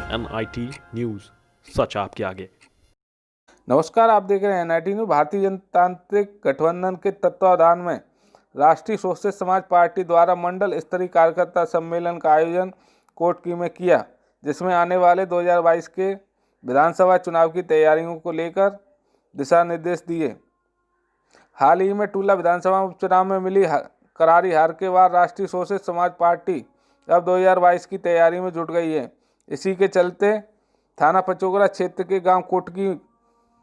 NIT news, सच आपके आगे। नमस्कार, आप देख रहे हैं NIT न्यूज़। भारतीय जनतांत्रिक गठबंधन के तत्वावधान में राष्ट्रीय सोशलिस्ट समाज पार्टी द्वारा मंडल स्तरीय कार्यकर्ता सम्मेलन का आयोजन कोटकी में किया, जिसमें आने वाले 2022 के विधानसभा चुनाव की तैयारियों को लेकर दिशा निर्देश दिए। हाल ही में टूला विधानसभा उपचुनाव में मिली करारी हार के बाद राष्ट्रीय सोशलिस्ट समाज पार्टी अब 2022 की तैयारी में जुट गई है। इसी के चलते थाना पचोकरा क्षेत्र के गांव कोटकी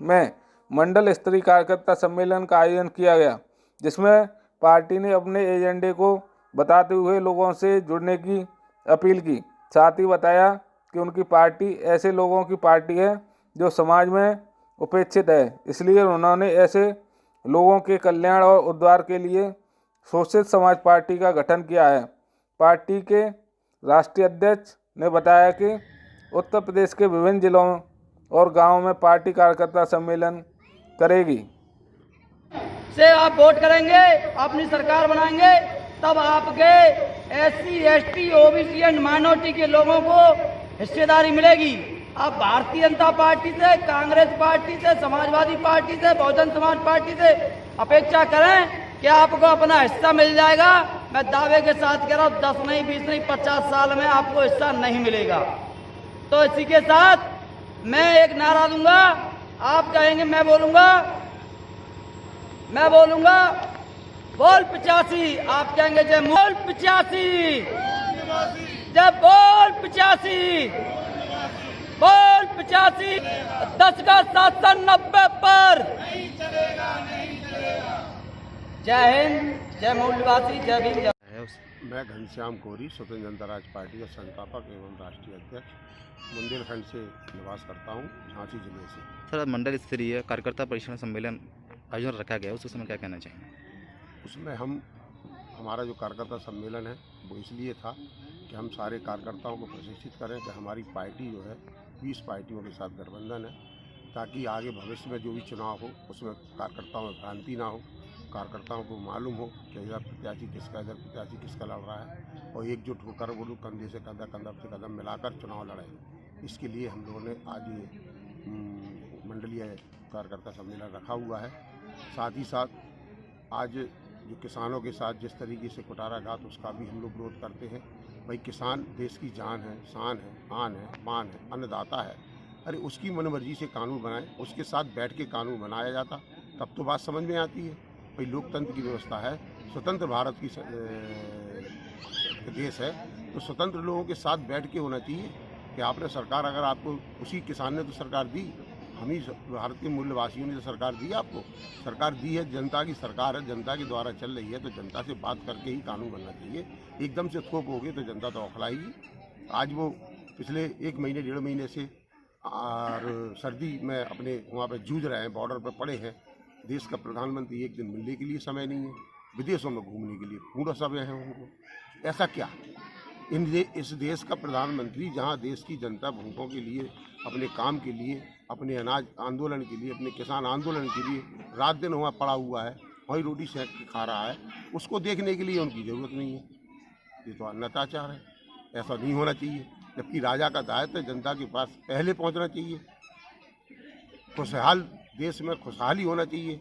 में मंडल स्तरीय कार्यकर्ता सम्मेलन का आयोजन किया गया, जिसमें पार्टी ने अपने एजेंडे को बताते हुए लोगों से जुड़ने की अपील की। साथ ही बताया कि उनकी पार्टी ऐसे लोगों की पार्टी है जो समाज में उपेक्षित है, इसलिए उन्होंने ऐसे लोगों के कल्याण और उद्धार के लिए सोशलिस्ट समाज पार्टी का गठन किया है। पार्टी के राष्ट्रीय अध्यक्ष ने बताया कि उत्तर प्रदेश के विभिन्न जिलों और गांवों में पार्टी कार्यकर्ता सम्मेलन करेगी। से आप वोट करेंगे, अपनी सरकार बनाएंगे, तब आपके SC, ST, OBC and minority के लोगों को हिस्सेदारी मिलेगी। आप भारतीय जनता पार्टी से, कांग्रेस पार्टी से, समाजवादी पार्टी से, बहुजन समाज पार्टी से अपेक्षा करें कि आपको अपना हिस्सा मिल जाएगा। मैं दावे के साथ कह रहा हूँ 10 नहीं, 20 नहीं, 50 साल में आपको हिस्सा नहीं मिलेगा। तो इसी के साथ मैं एक नारा दूंगा, आप कहेंगे मैं बोलूंगा बोल 85, आप कहेंगे जय बोल 85, जय बोल 85, बोल 85। 10 का शासन 90 पर। जय हिंद, जय मूलवासी, जय भीम, जय। मैं घनश्याम कोरी, स्वतंत्र जनता राज पार्टी का संस्थापक एवं राष्ट्रीय अध्यक्ष, बुंदेलखंड से निवास करता हूं, झांसी जिले से। सर, मंडल स्तरीय कार्यकर्ता परिषद सम्मेलन आयोजन रखा गया, उस समय क्या कहना चाहिए? उसमें हमारा जो कार्यकर्ता सम्मेलन है वो इसलिए था कि हम सारे कार्यकर्ताओं को प्रशिक्षित करें कि हमारी पार्टी जो है 20 पार्टियों के साथ गठबंधन है, ताकि आगे भविष्य में जो भी चुनाव हो उसमें कार्यकर्ताओं में भ्रांति ना हो, कार्यकर्ताओं को मालूम हो कि इधर प्रत्याशी किसका लड़ रहा है, और एकजुट होकर वो लोग कंधे से कदम मिलाकर चुनाव लड़ें। इसके लिए हम लोगों ने आज ये मंडलीय कार्यकर्ता सम्मेलन रखा हुआ है। साथ ही साथ आज जो किसानों के साथ जिस तरीके से कुटाराघात, उसका भी हम लोग विरोध करते हैं। भाई, किसान देश की जान है, शान है, आन है, मान है, अन्नदाता है। अरे उसकी मनमर्जी से कानून बनाएं, उसके साथ बैठ के कानून बनाया जाता तब तो बात समझ में आती है। भाई, लोकतंत्र की व्यवस्था है, स्वतंत्र भारत की देश है, तो स्वतंत्र लोगों के साथ बैठ के होना चाहिए कि आपने सरकार, अगर आपको उसी किसान ने तो सरकार दी, हम ही भारत के मूल्यवासियों ने तो सरकार दी, आपको सरकार दी है, जनता की सरकार है, जनता के द्वारा चल रही है, तो जनता से बात करके ही कानून बनना चाहिए। एकदम से थोप होगी तो जनता तो औखलाएगी। आज वो पिछले 1 महीने 1.5 महीने से और सर्दी में अपने वहाँ पर जूझ रहे हैं, बॉर्डर पर पड़े हैं। देश का प्रधानमंत्री एक दिन मिलने के लिए समय नहीं है, विदेशों में घूमने के लिए पूरा समय है उनको। ऐसा क्या? इस देश का प्रधानमंत्री, जहां देश की जनता भूखों के लिए, अपने काम के लिए, अपने अनाज आंदोलन के लिए, अपने किसान आंदोलन के लिए रात दिन वहाँ पड़ा हुआ है, वही रोटी सेक के खा रहा है, उसको देखने के लिए उनकी ज़रूरत नहीं है। ये तो अन्याचार है, ऐसा नहीं होना चाहिए। जबकि राजा का दायित्व जनता के पास पहले पहुँचना चाहिए। खुशहाल देश में खुशहाली होना चाहिए।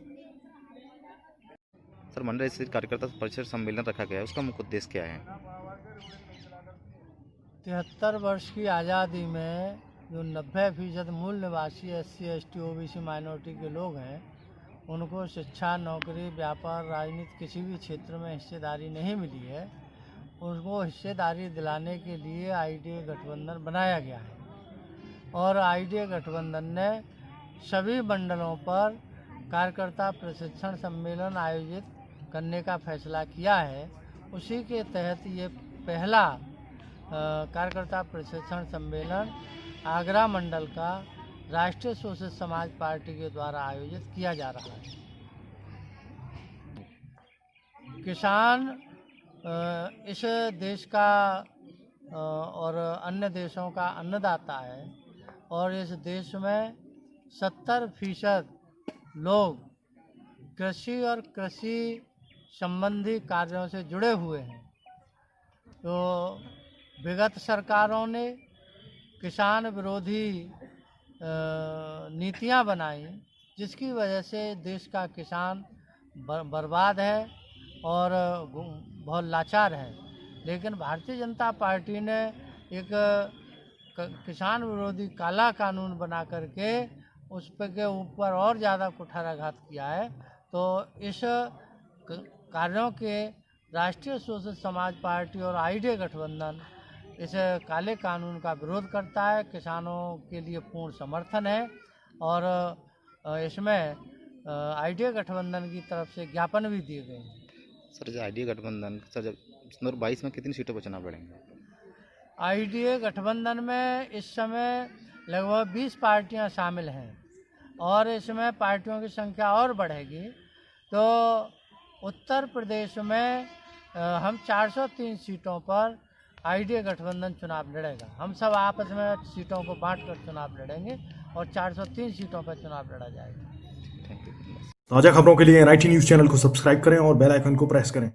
सर, मंडल स्तरीय कार्यकर्ता परिषद सम्मेलन रखा गया है, उसका मुख्य उद्देश्य क्या है? 73 वर्ष की आज़ादी में जो 90% मूल निवासी SC, ST, OBC माइनॉरिटी के लोग हैं, उनको शिक्षा, नौकरी, व्यापार, राजनीति किसी भी क्षेत्र में हिस्सेदारी नहीं मिली है। उनको हिस्सेदारी दिलाने के लिए IDA गठबंधन बनाया गया है, और IDA गठबंधन ने सभी मंडलों पर कार्यकर्ता प्रशिक्षण सम्मेलन आयोजित करने का फैसला किया है। उसी के तहत ये पहला कार्यकर्ता प्रशिक्षण सम्मेलन आगरा मंडल का राष्ट्रीय सोशलिस्ट समाज पार्टी के द्वारा आयोजित किया जा रहा है। किसान इस देश का और अन्य देशों का अन्नदाता है, और इस देश में 70% लोग कृषि और कृषि संबंधी कार्यों से जुड़े हुए हैं। तो विगत सरकारों ने किसान विरोधी नीतियां बनाई, जिसकी वजह से देश का किसान बर्बाद है और बहुत लाचार है। लेकिन भारतीय जनता पार्टी ने एक किसान विरोधी काला कानून बना करके उस पे के ऊपर और ज़्यादा कुठाराघात किया है। तो इस कार्यों के राष्ट्रीय शोषित समाज पार्टी और आईडीए गठबंधन इस काले कानून का विरोध करता है। किसानों के लिए पूर्ण समर्थन है और इसमें आईडीए गठबंधन की तरफ से ज्ञापन भी दिए गए हैं। सर जो आईडीए गठबंधन सर जब 2022 में कितनी सीटों पर चुनाव लड़ेंगे? आईडीए गठबंधन में इस समय लगभग 20 पार्टियां शामिल हैं और इसमें पार्टियों की संख्या और बढ़ेगी। तो उत्तर प्रदेश में हम 403 सीटों पर आईडीए गठबंधन चुनाव लड़ेगा। हम सब आपस में सीटों को बांटकर चुनाव लड़ेंगे और 403 सीटों पर चुनाव लड़ा जाएगा। Thank you. ताज़ा खबरों के लिए NIT न्यूज़ चैनल को सब्सक्राइब करें और बेल आइकन को प्रेस करें।